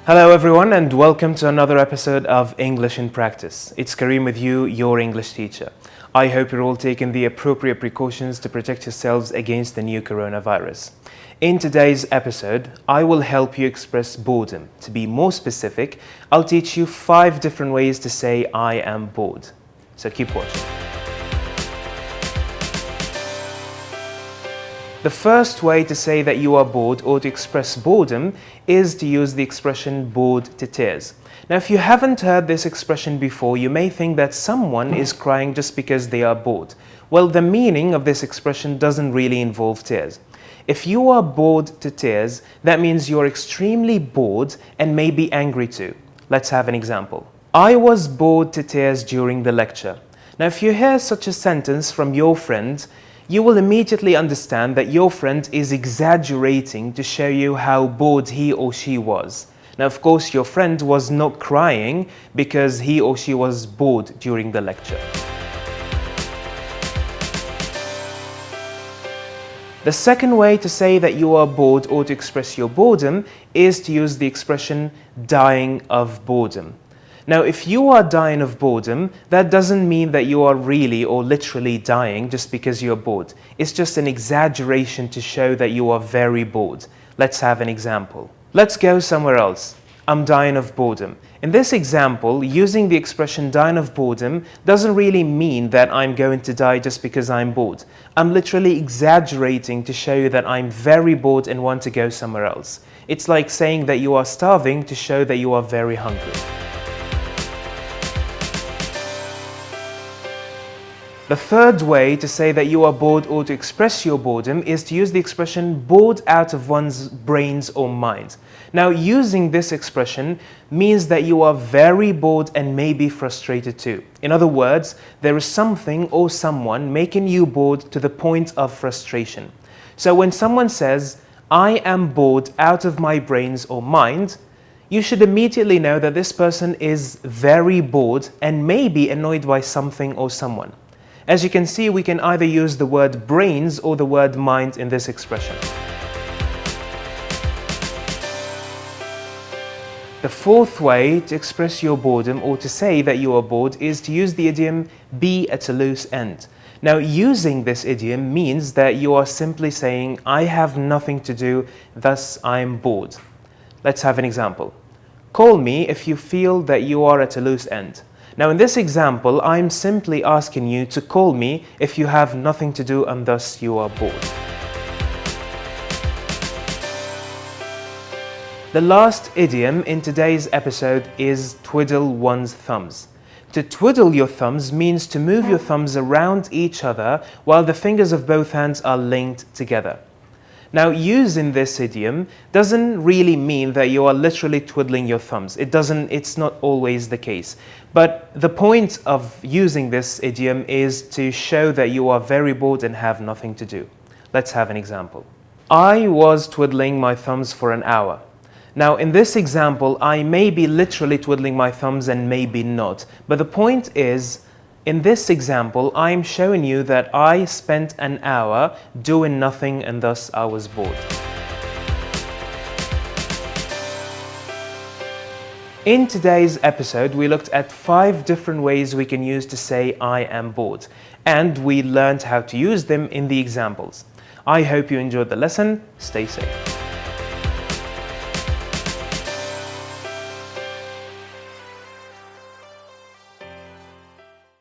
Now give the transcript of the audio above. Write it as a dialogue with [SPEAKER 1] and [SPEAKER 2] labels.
[SPEAKER 1] Hello everyone and welcome to another episode of English in Practice. It's Kareem with you, your English teacher. I hope you're all taking the appropriate precautions to protect yourselves against the new coronavirus. In today's episode, I will help you express boredom. To be more specific, I'll teach you 5 different ways to say I am bored. So keep watching. The first way to say that you are bored or to express boredom is to use the expression bored to tears. Now, if you haven't heard this expression before, you may think that someone is crying just because they are bored. Well, the meaning of this expression doesn't really involve tears. If you are bored to tears, that means you're extremely bored and may be angry too. Let's have an example. I was bored to tears during the lecture. Now, if you hear such a sentence from your friend, you will immediately understand that your friend is exaggerating to show you how bored he or she was. Now, of course, your friend was not crying because he or she was bored during the lecture. The second way to say that you are bored or to express your boredom is to use the expression dying of boredom. Now, if you are dying of boredom, that doesn't mean that you are really or literally dying just because you're bored. It's just an exaggeration to show that you are very bored. Let's have an example. Let's go somewhere else. I'm dying of boredom. In this example, using the expression dying of boredom doesn't really mean that I'm going to die just because I'm bored. I'm literally exaggerating to show you that I'm very bored and want to go somewhere else. It's like saying that you are starving to show that you are very hungry. The third way to say that you are bored or to express your boredom is to use the expression bored out of one's brains or mind. Now, using this expression means that you are very bored and maybe frustrated too. In other words, there is something or someone making you bored to the point of frustration. So when someone says, I am bored out of my brains or mind, you should immediately know that this person is very bored and may be annoyed by something or someone. As you can see, we can either use the word brains or the word mind in this expression. The fourth way to express your boredom or to say that you are bored is to use the idiom be at a loose end. Now, using this idiom means that you are simply saying, I have nothing to do, thus I am bored. Let's have an example. Call me if you feel that you are at a loose end. Now, in this example, I'm simply asking you to call me if you have nothing to do and thus you are bored. The last idiom in today's episode is twiddle one's thumbs. To twiddle your thumbs means to move your thumbs around each other while the fingers of both hands are linked together. Now, using this idiom doesn't really mean that you are literally twiddling your thumbs. It's not always the case. But the point of using this idiom is to show that you are very bored and have nothing to do. Let's have an example. I was twiddling my thumbs for an hour. Now, in this example, I may be literally twiddling my thumbs and maybe not. But the point is, in this example, I'm showing you that I spent an hour doing nothing and thus I was bored. In today's episode, we looked at 5 different ways we can use to say I am bored, and we learned how to use them in the examples. I hope you enjoyed the lesson. Stay safe.